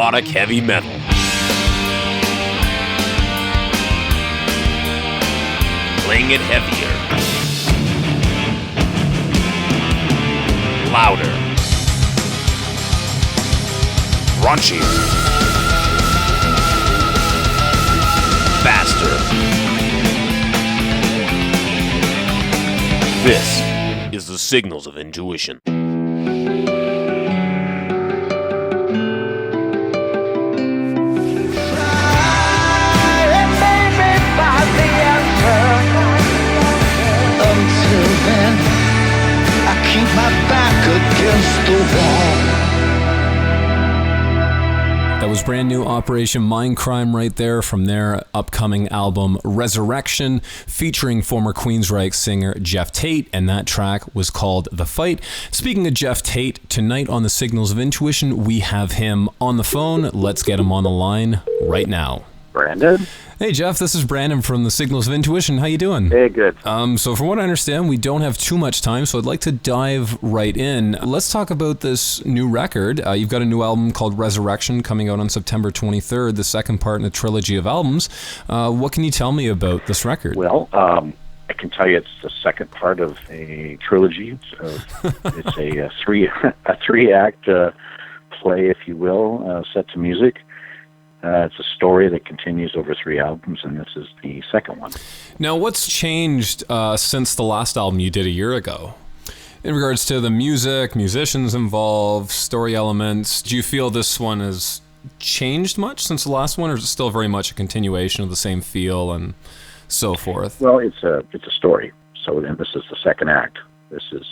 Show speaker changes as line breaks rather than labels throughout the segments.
melodic heavy metal. Playing it heavier. Louder. Raunchier. Faster. This is the Signals of Intuition.
Until then, I keep my back against the wall.
That was brand new Operation Mindcrime right there from their upcoming album Resurrection, featuring former Queensryche singer Geoff Tate, and that track was called The Fight. Speaking of Geoff Tate, tonight on the Signals of Intuition, we have him on the phone. Let's get him on the line right now.
Brandon?
Hey Jeff, this is Brandon from the Signals of Intuition. How you doing?
Hey, good.
So from what I understand, we don't have too much time, so I'd like to dive right in. Let's talk about this new record. You've got a new album called Resurrection coming out on September 23rd, the second part in a trilogy of albums. What can you tell me about this record?
Well, I can tell you it's the second part of a trilogy. So it's a three-act play, if you will, set to music. It's a story that continues over 3 albums, and this is the second one.
Now, what's changed since the last album you did a year ago? In regards to the music, musicians involved, story elements, do you feel this one has changed much since the last one, or is it still very much a continuation of the same feel and so forth?
Well, it's a story. So then this is the second act. This is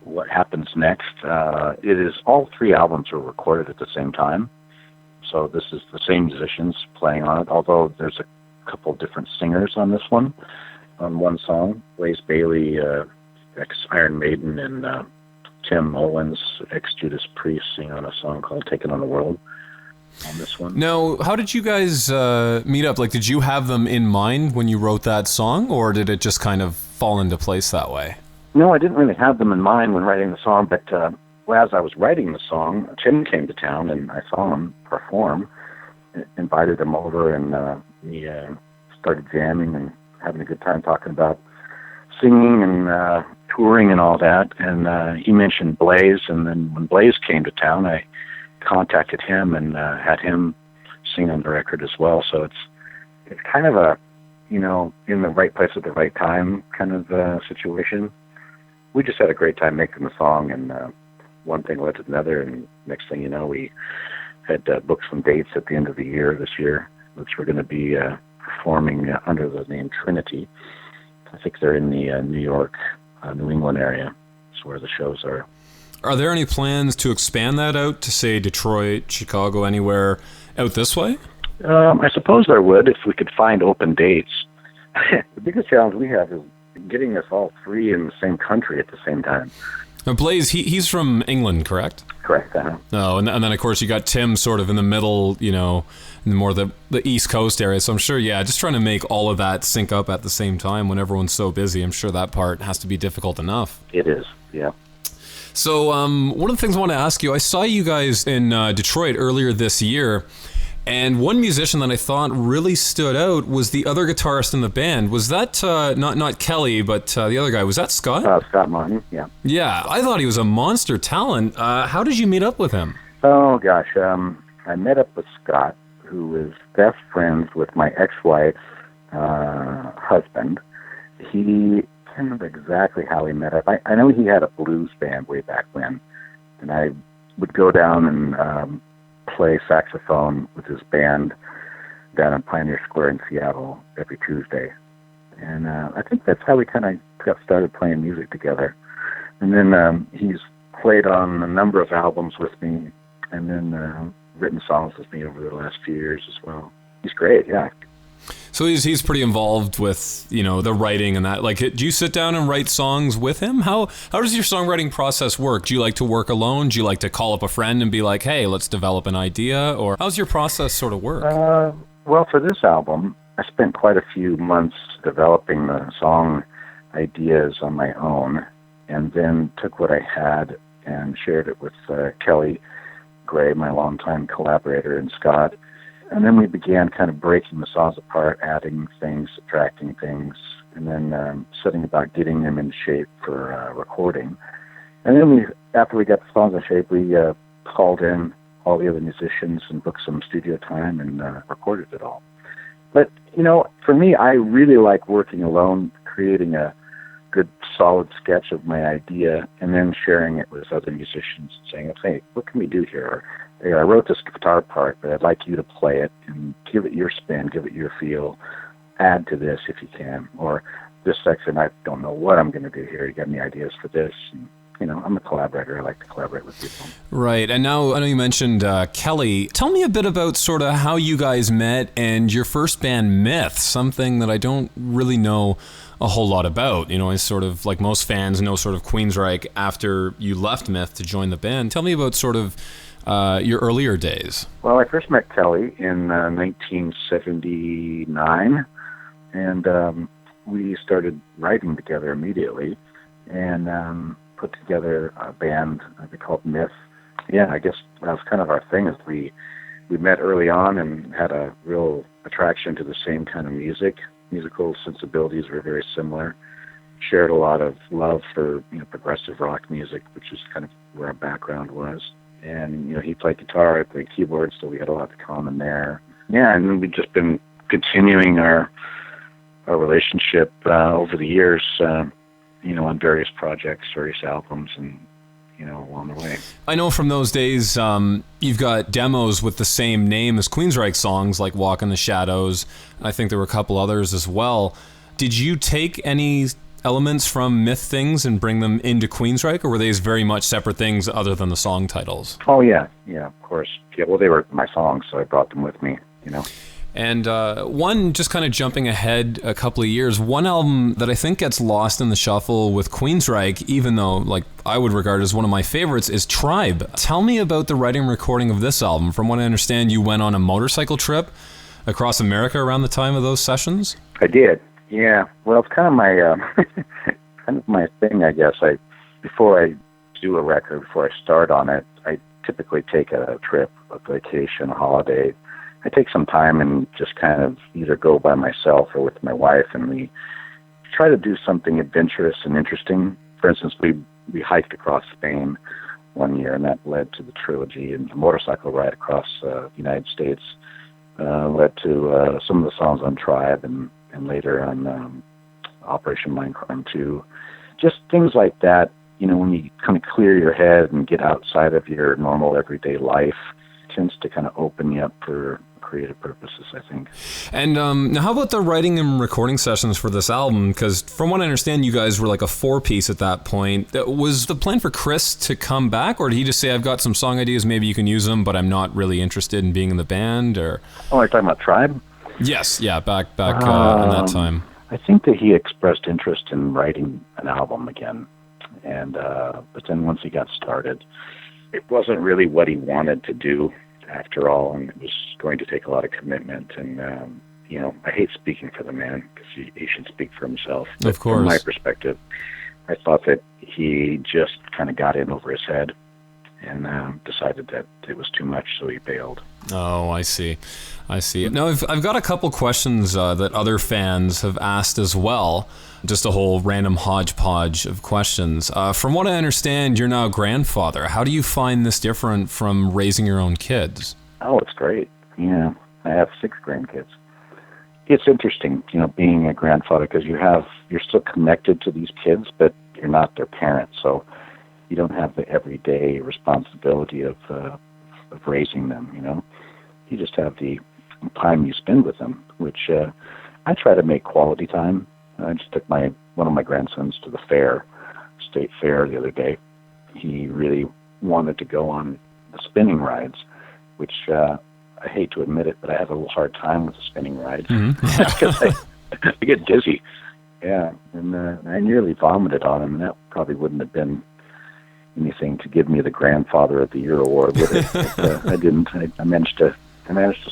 what happens next. It is all 3 albums were recorded at the same time. So this is the same musicians playing on it, although there's a couple different singers on this one, on one song. Blaze Bayley, ex-Iron Maiden, and Tim Owens, ex-Judas Priest, sing on a song called Taken on the World on this one.
Now, how did you guys meet up? Like, did you have them in mind when you wrote that song, or did it just kind of fall into place that way?
No, I didn't really have them in mind when writing the song, but as I was writing the song, Tim came to town, and I saw him perform, invited him over, and we started jamming and having a good time talking about singing and touring and all that. And he mentioned Blaze, and then when Blaze came to town, I contacted him and had him sing on the record as well. So it's kind of a, in the right place at the right time kind of situation. We just had a great time making the song, and one thing led to another, and next thing you know, we had booked some dates at the end of the year this year, which we're going to be performing under the name Trinity. I think they're in the New York, New England area. That's where the shows are.
Are there any plans to expand that out to, say, Detroit, Chicago, anywhere out this way?
I suppose there would, if we could find open dates. The biggest challenge we have is getting us all 3 in the same country at the same time.
Now, Blaze, he's from England, correct?
Correct.
Oh, and then, of course, you got Tim sort of in the middle, in more the East Coast area. So I'm sure, just trying to make all of that sync up at the same time when everyone's so busy. I'm sure that part has to be difficult enough.
It is, yeah.
So one of the things I want to ask you, I saw you guys in Detroit earlier this year, and one musician that I thought really stood out was the other guitarist in the band. Was that not Kelly, but the other guy? Was that Scott?
Scott Martin, yeah.
Yeah, I thought he was a monster talent. How did you meet up with him?
Oh, gosh. I met up with Scott, who is best friends with my ex-wife's husband. He can't remember exactly how we met up. I know he had a blues band way back when, and I would go down and play saxophone with his band down in Pioneer Square in Seattle every Tuesday. And I think that's how we kind of got started playing music together. And then he's played on a number of albums with me, and then written songs with me over the last few years as well. He's great, yeah.
So he's pretty involved with, the writing and that. Like, do you sit down and write songs with him? How does your songwriting process work? Do you like to work alone? Do you like to call up a friend and be like, hey, let's develop an idea? Or how's your process sort of work?
Well, for this album, I spent quite a few months developing the song ideas on my own, and then took what I had and shared it with Kelly Gray, my longtime collaborator, and Scott. And then we began kind of breaking the songs apart, adding things, subtracting things, and then setting about getting them in shape for recording. And then after we got the songs in shape, we called in all the other musicians and booked some studio time and recorded it all. But, for me, I really like working alone, creating a good, solid sketch of my idea, and then sharing it with other musicians and saying, hey, what can we do here? Or, hey, I wrote this guitar part, but I'd like you to play it and give it your spin, give it your feel, add to this if you can. Or this section, I don't know what I'm going to do here. You got any ideas for this? And, I'm a collaborator. I like to collaborate with people.
Right. And now, I know you mentioned Kelly. Tell me a bit about sort of how you guys met and your first band, Myth, something that I don't really know a whole lot about. I sort of, like most fans, know sort of Queensryche after you left Myth to join the band. Tell me about sort of your earlier days.
Well, I first met Kelly in 1979, and we started writing together immediately, and put together a band they called Myth. Yeah, I guess that was kind of our thing. Is we met early on and had a real attraction to the same kind of music. Musical sensibilities were very similar. Shared a lot of love for progressive rock music, which is kind of where our background was. And he played guitar, I played keyboard, so we had a lot in common there. Yeah, and we've just been continuing our relationship over the years. On various projects, various albums, and along the way.
I know from those days, you've got demos with the same name as Queensryche songs, like Walk in the Shadows. I think there were a couple others as well. Did you take any elements from Myth things and bring them into Queensryche, or were they very much separate things other than the song titles?
Oh, yeah, of course. Yeah, well, they were my songs, so I brought them with me,
And one, just kind of jumping ahead a couple of years, one album that I think gets lost in the shuffle with Queensryche, even though I would regard as one of my favorites, is Tribe. Tell me about the writing and recording of this album. From what I understand, you went on a motorcycle trip across America around the time of those sessions?
I did, yeah. Well, it's kind of my thing, I guess. Before I do a record, before I start on it, I typically take a trip, a vacation, a holiday. I take some time and just kind of either go by myself or with my wife, and we try to do something adventurous and interesting. For instance, we hiked across Spain one year, and that led to the trilogy, and the motorcycle ride across the United States led to some of the songs on Tribe and later on Operation Mindcrime 2. Just things like that, when you kind of clear your head and get outside of your normal everyday life, it tends to kind of open you up for creative purposes, I think.
And now how about the writing and recording sessions for this album? Because from what I understand, you guys were like a four-piece at that point. Was the plan for Chris to come back, or did he just say, I've got some song ideas, maybe you can use them, but I'm not really interested in being in the band? Or
you're talking about Tribe?
Yes, yeah, back in that time.
I think that he expressed interest in writing an album again, and but then once he got started, it wasn't really what he wanted to do after all, and it was going to take a lot of commitment. And I hate speaking for the man, because he should speak for himself. But
of course,
from my perspective, I thought that he just kind of got in over his head and decided that it was too much, so he bailed.
Oh, I see. Now, I've got a couple questions that other fans have asked as well. Just a whole random hodgepodge of questions. From what I understand, you're now a grandfather. How do you find this different from raising your own kids?
Oh, it's great. Yeah, I have 6 grandkids. It's interesting, being a grandfather, because you're still connected to these kids, but you're not their parent, so you don't have the everyday responsibility of raising them. You just have the time you spend with them, which I try to make quality time. I just took one of my grandsons to the state fair the other day. He really wanted to go on the spinning rides, which I hate to admit it, but I have a little hard time with the spinning rides because I get dizzy. Yeah, and I nearly vomited on him, and that probably wouldn't have been anything to give me the Grandfather of the Year award, would it? But, I didn't. I managed to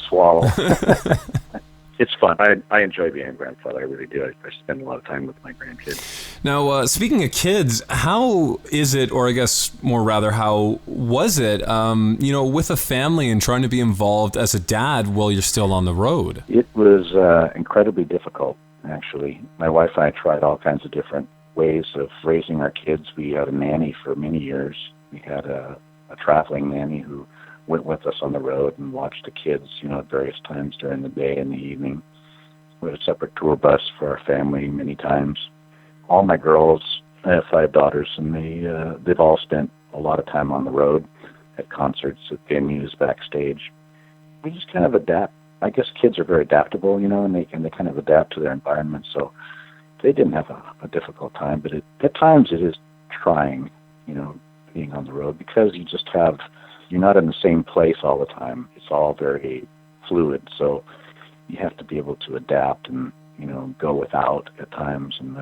swallow. It's fun. I enjoy being a grandfather. I really do. I spend a lot of time with my grandkids.
Now, speaking of kids, how is it, or I guess more rather, how was it, with a family and trying to be involved as a dad while you're still on the road?
It was incredibly difficult, actually. My wife and I tried all kinds of different ways of raising our kids. We had a nanny for many years. We had a traveling nanny who went with us on the road and watched the kids, at various times during the day and the evening. We had a separate tour bus for our family many times. All my girls, I have 5 daughters, and they've all spent a lot of time on the road at concerts, at venues, backstage. We just kind of adapt. I guess kids are very adaptable, and they kind of adapt to their environment. So they didn't have a difficult time, but at times it is trying, being on the road, because you're not in the same place all the time. It's all very fluid, so you have to be able to adapt and, go without at times. And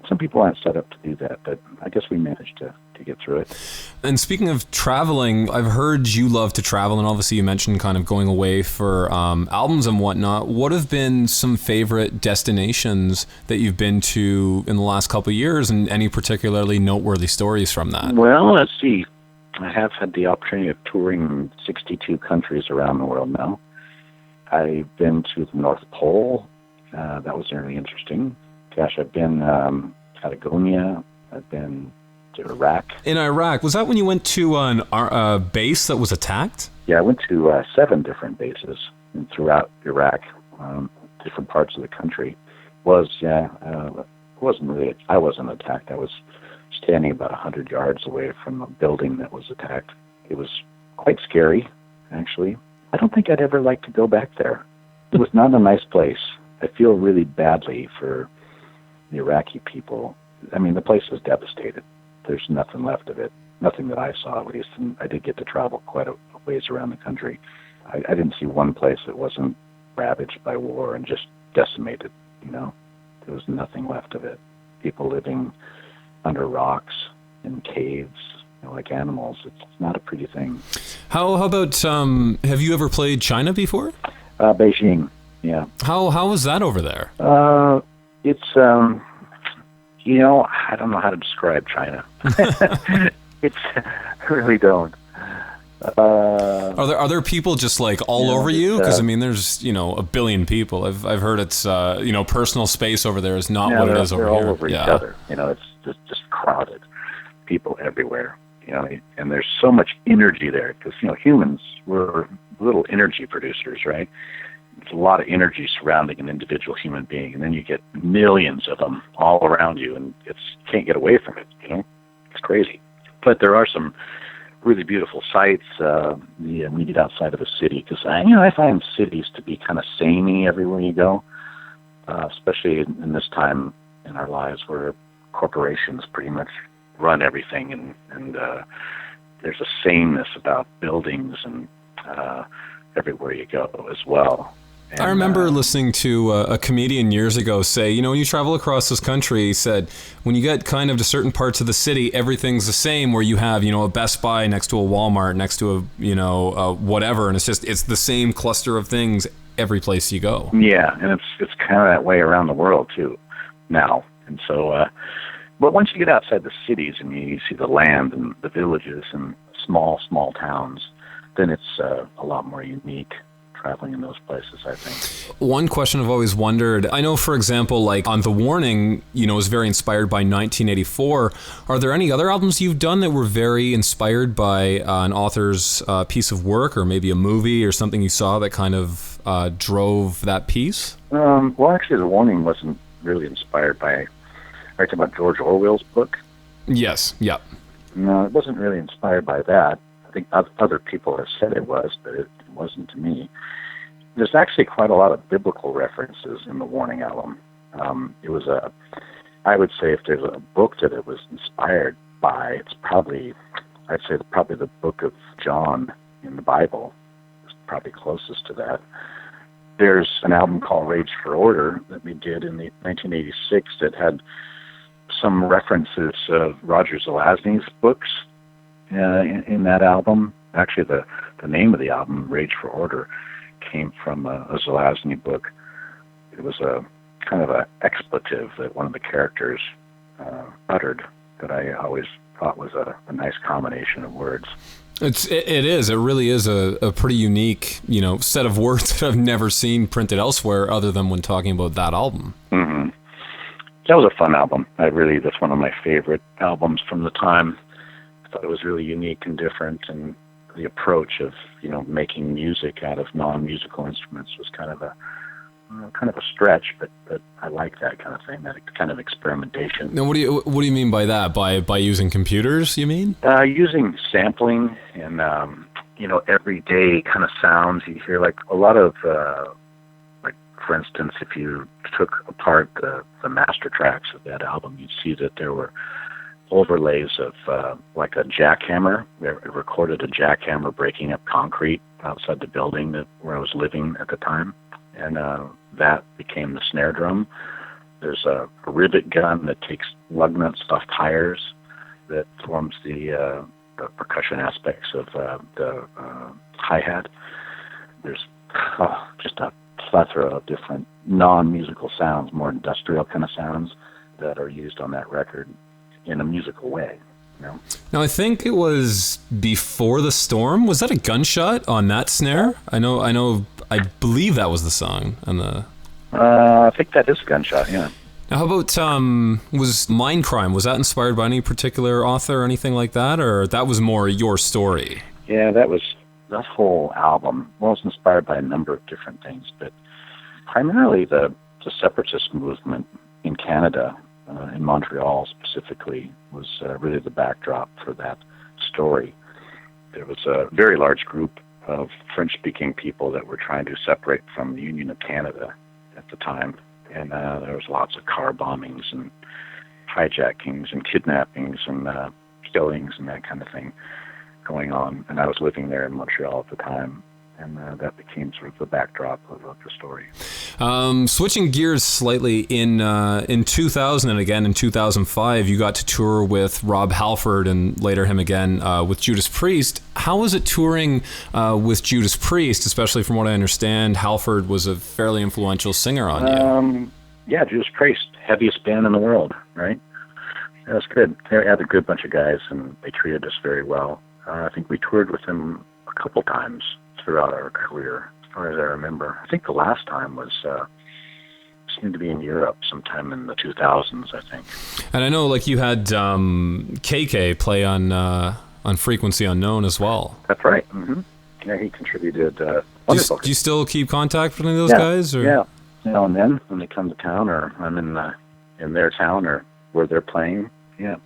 some people aren't set up to do that, but I guess we managed to get through it.
And speaking of traveling, I've heard you love to travel, and obviously you mentioned kind of going away for albums and whatnot. What have been some favorite destinations that you've been to in the last couple of years, and any particularly noteworthy stories from that?
Well, let's see. I have had the opportunity of touring 62 countries around the world now. I've been to the North Pole. That was really interesting. Gosh, I've been Patagonia. I've been to Iraq.
In Iraq, was that when you went to a base that was attacked?
Yeah, I went to 7 different bases throughout Iraq, different parts of the country. I wasn't attacked. I was standing about 100 yards away from a building that was attacked. It was quite scary, actually. I don't think I'd ever like to go back there. It was not a nice place. I feel really badly for the Iraqi people. I mean, the place is devastated. There's nothing left of it. Nothing that I saw, at least. And I did get to travel quite a ways around the country. I didn't see one place that wasn't ravaged by war and just decimated, There was nothing left of it. People living under rocks, in caves, like animals. It's not a pretty thing.
How about, have you ever played China before?
Beijing, yeah.
How was that over there?
It's, I don't know how to describe China. I really don't.
Are there people just like all over you? Because there's a billion people. I've heard it's personal space over there is not what it is over
here.
They're
all over each other. It's just crowded, people everywhere. And there's so much energy there because humans, we're little energy producers, right? There's a lot of energy surrounding an individual human being, and then you get millions of them all around you, and you can't get away from it. It's crazy. But there are some really beautiful sights immediate outside of the city, because I find cities to be kind of samey everywhere you go, especially in this time in our lives where corporations pretty much run everything, and there's a sameness about buildings and everywhere you go as well. And,
I remember listening to a comedian years ago say, when you travel across this country, he said, when you get kind of to certain parts of the city, everything's the same, where you have, a Best Buy next to a Walmart, next to a whatever. And it's the same cluster of things every place you go.
Yeah. And it's kind of that way around the world too now. And so, but once you get outside the cities and you see the land and the villages and small towns, then it's a lot more unique traveling in those places, I think.
One question I've always wondered, I know, for example, like on The Warning, is very inspired by 1984. Are there any other albums you've done that were very inspired by an author's piece of work, or maybe a movie or something you saw that kind of drove that piece?
Well, actually, The Warning wasn't really inspired by, are you talking about George Orwell's book?
Yes, yeah.
No, it wasn't really inspired by that. I think other people have said it was, but it wasn't to me. There's actually quite a lot of biblical references in the Warning album. It was I would say if there's a book that it was inspired by, I'd say probably the book of John in the Bible is probably closest to that. There's an album called Rage for Order that we did in 1986 that had some references of Roger Zelazny's books in that album. Actually, the name of the album, Rage for Order, came from a Zelazny book it was a kind of an expletive that one of the characters uttered that I always thought was a nice combination of words.
It is. It really is a pretty unique, set of words that I've never seen printed elsewhere other than when talking about that album.
Mm-hmm. That was a fun album. That's one of my favorite albums from the time. I thought it was really unique and different, and the approach of, making music out of non-musical instruments was kind of a stretch, but I like that kind of thing, that kind of experimentation.
Now, what do you mean by that? By using computers, you mean?
Using sampling and everyday kind of sounds. You hear like a lot of like, for instance, if you took apart the master tracks of that album, you'd see that there were overlays of like a jackhammer. It recorded a jackhammer breaking up concrete outside the building where I was living at the time. And that became the snare drum. There's a rivet gun that takes lug nuts off tires that forms the percussion aspects of the hi-hat. There's just a plethora of different non-musical sounds, more industrial kind of sounds that are used on that record in a musical way.
Now, I think it was Before the Storm. Was that a gunshot on that snare? I believe that was the song on the.
I think that is Gunshot. Yeah.
Now, how about was Mindcrime? Was that inspired by any particular author or anything like that, or that was more your story?
Yeah, that whole album was inspired by a number of different things, but primarily the separatist movement in Canada, in Montreal specifically, was really the backdrop for that story. There was a very large group of French-speaking people that were trying to separate from the Union of Canada at the time. And there was lots of car bombings and hijackings and kidnappings and killings and that kind of thing going on. And I was living there in Montreal at the time. And that became sort of the backdrop of the story.
Switching gears slightly, in 2000 and again in 2005, you got to tour with Rob Halford and later him again with Judas Priest. How was it touring with Judas Priest, especially from what I understand, Halford was a fairly influential singer on you?
Yeah, Judas Priest, heaviest band in the world, right? That was good. They had a good bunch of guys, and they treated us very well. I think we toured with them a couple times throughout our career, as far as I remember. I think the last time was seemed to be in Europe sometime in the 2000s, I think. And
I know, like, you had KK play on Frequency Unknown as well.
That's right. Mm-hmm. Yeah, he contributed. Wonderful.
Do you still keep contact with any of those guys? Or?
Yeah, now and then when they come to town, or I'm in their town, or where they're playing. Yeah.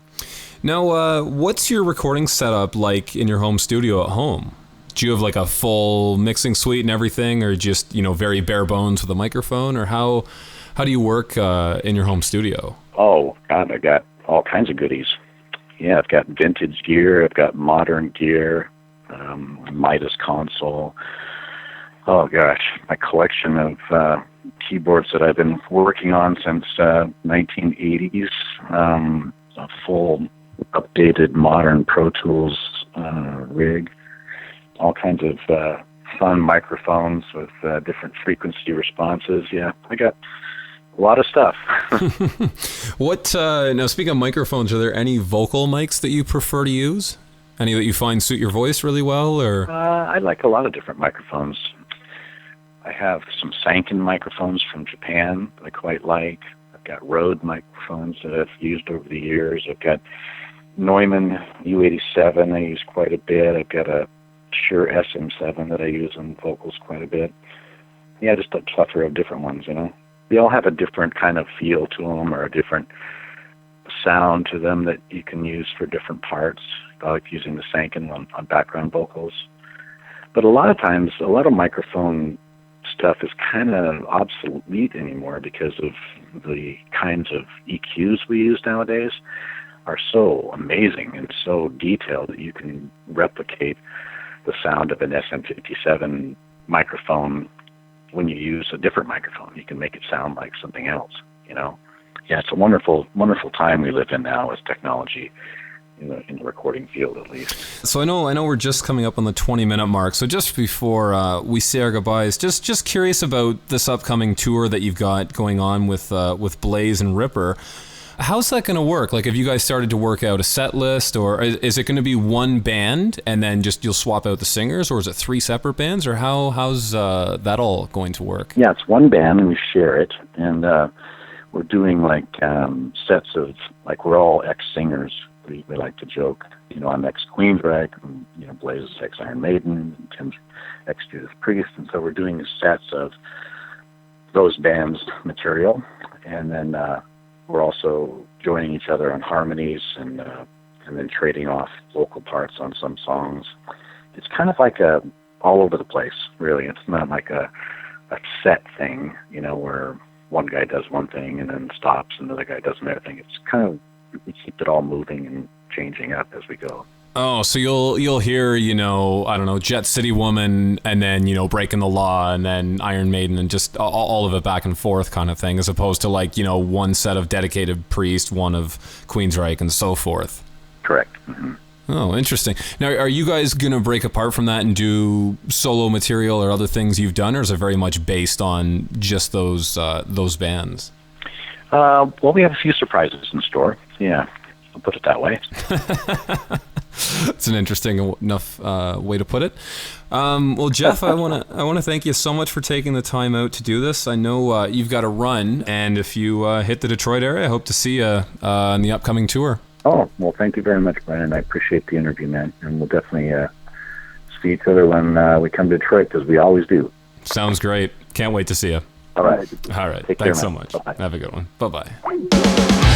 Now, what's your recording setup like in your home studio at home? Do you have like a full mixing suite and everything, or just, very bare bones with a microphone, or how do you work in your home studio?
Oh, God, I got all kinds of goodies. Yeah, I've got vintage gear. I've got modern gear, Midas console. Oh, gosh, my collection of keyboards that I've been working on since 1980s. A full, updated, modern Pro Tools rig. All kinds of fun microphones with different frequency responses. Yeah, I got a lot of stuff.
Now, speaking of microphones, are there any vocal mics that you prefer to use? Any that you find suit your voice really well? Or
I like a lot of different microphones. I have some Sanken microphones from Japan that I quite like. I've got Rode microphones that I've used over the years. I've got Neumann U87 I use quite a bit. I've got a Shure SM7 that I use on vocals quite a bit. Yeah, just a plethora of different ones, They all have a different kind of feel to them, or a different sound to them that you can use for different parts. I like using the Sanken on background vocals. But a lot of times, a lot of microphone stuff is kind of obsolete anymore because of the kinds of EQs we use nowadays are so amazing and so detailed that you can replicate the sound of an SM57 microphone. When you use a different microphone, you can make it sound like something else, Yeah, it's a wonderful, wonderful time we live in now with technology. in the recording field, at least.
So I know we're just coming up on the 20-minute mark. So just before we say our goodbyes, just curious about this upcoming tour that you've got going on with Blaze and Ripper. How's that going to work? Like, have you guys started to work out a set list, or is it going to be one band and then just you'll swap out the singers, or is it 3 separate bands, or how's that all going to work?
Yeah, it's one band and we share it, and we're doing like sets of, like, we're all ex-singers. We like to joke, I'm ex-Queensryche, and Blaze is ex-Iron Maiden, and Tim's ex-Judas Priest, and so we're doing sets of those bands' material, and then we're also joining each other on harmonies and then trading off vocal parts on some songs. It's kind of like all over the place, really. It's not like a set thing, where one guy does one thing and then stops and the other guy does another thing. It's kind of, we keep it all moving and changing up as we go.
Oh, so you'll hear, I don't know, Jet City Woman, and then, Breaking the Law, and then Iron Maiden, and just all of it back and forth kind of thing, as opposed to like, one set of Dedicated Priest, one of Queensryche, and so forth.
Correct. Mm-hmm.
Oh, interesting. Now, are you guys going to break apart from that and do solo material or other things you've done, or is it very much based on just those bands?
Well, we have a few surprises in store. Yeah, I'll put it that way.
It's an interesting enough way to put it. Well, Geoff, I want to thank you so much for taking the time out to do this. I know you've got to run, and if you hit the Detroit area, I hope to see you on the upcoming tour.
Oh, well, thank you very much, Brian. I appreciate the interview, man. And we'll definitely see each other when we come to Detroit, because we always do.
Sounds great. Can't wait to see you.
All right.
All right.
Take
Thanks
care,
so
man.
much.
Bye-bye.
Have a good one. Bye-bye.